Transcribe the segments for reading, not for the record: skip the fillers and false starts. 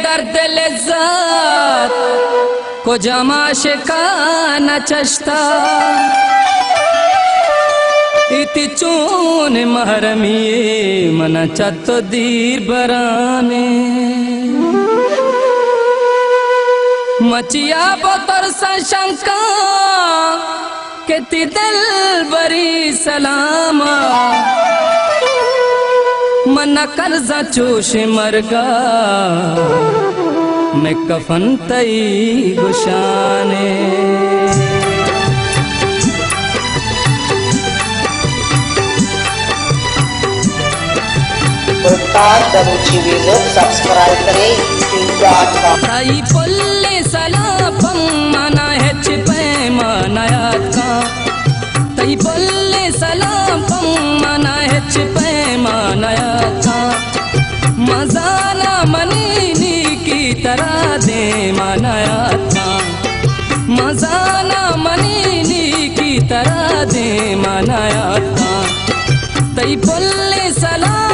दर्द लिज़्ज़त को जमाश का न चश्ता इति चून महरमिये मन चतो दीर बराने मचिया बतर शंका के ती दिल बरी सलामा मन कर्जा चोश मरगा मैं कफन तई गुशाने सब्सक्राइब करें YouTube.com। तई पुल्ले सलापम मना हेच पैमानायात का तई पुल्ले सलापम मना हेच पैमानायात का मजाना मनीनी की तरह दे मनायात का मजाना मनीनी की तरह दे मनायात का तई पुल्ले सलाम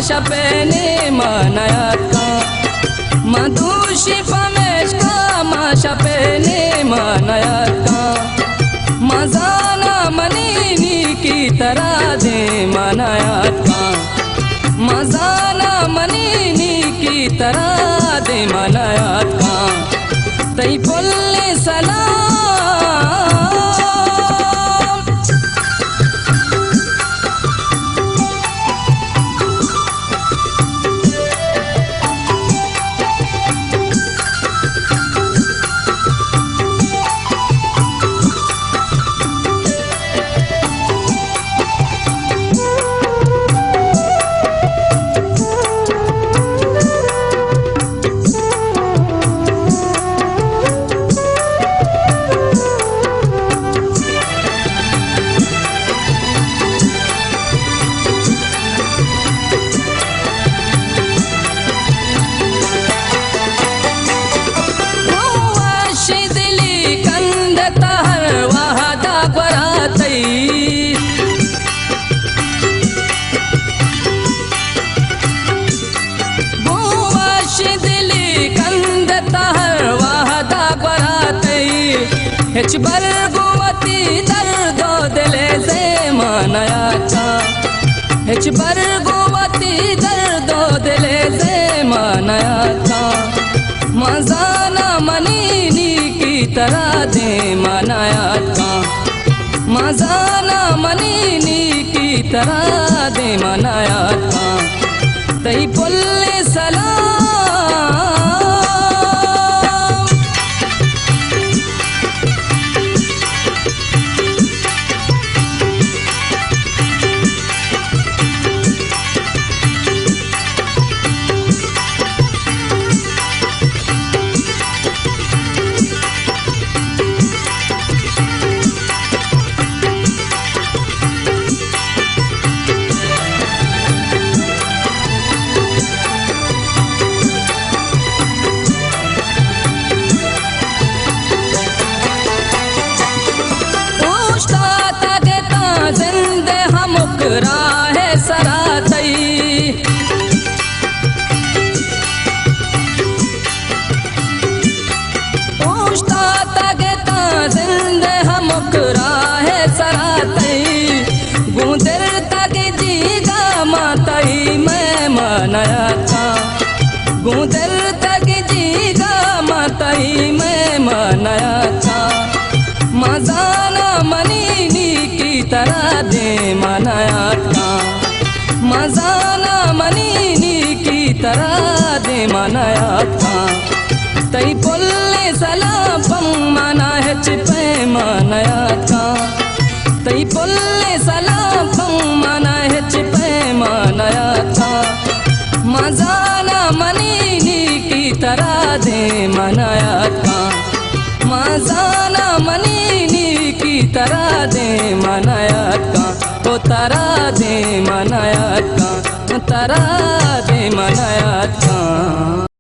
शपेने मनायात का मधुशी पमेश का मा शपेने मनायात का मजाना मनीनी की तरह दे मनायात का मजाना मनीनी की तरह दे मनायात का तई पुल्ले सलाम हेच बरगुवती दर्दो दिले से मनायात का हेच बरगुवती दर्दो दिले से मनायात का मजाना मनीनी की तरह दे मनायात का मजाना मनीनी की तरह दे मनायात का तई पुल्ले सलाम दे मनायात का मजाना मनीनी की तरह दे मनायात का तई पुल्ले सलापम मना है चिपे मनायात का तई पुल्ले सलापम मना है चिपे मनायात का मजाना मनीनी की तरह दे मनायात का मजाना मनीनी की तरह दे मनायात का ओ तरा दे मनायात का तरा दे मनायात का।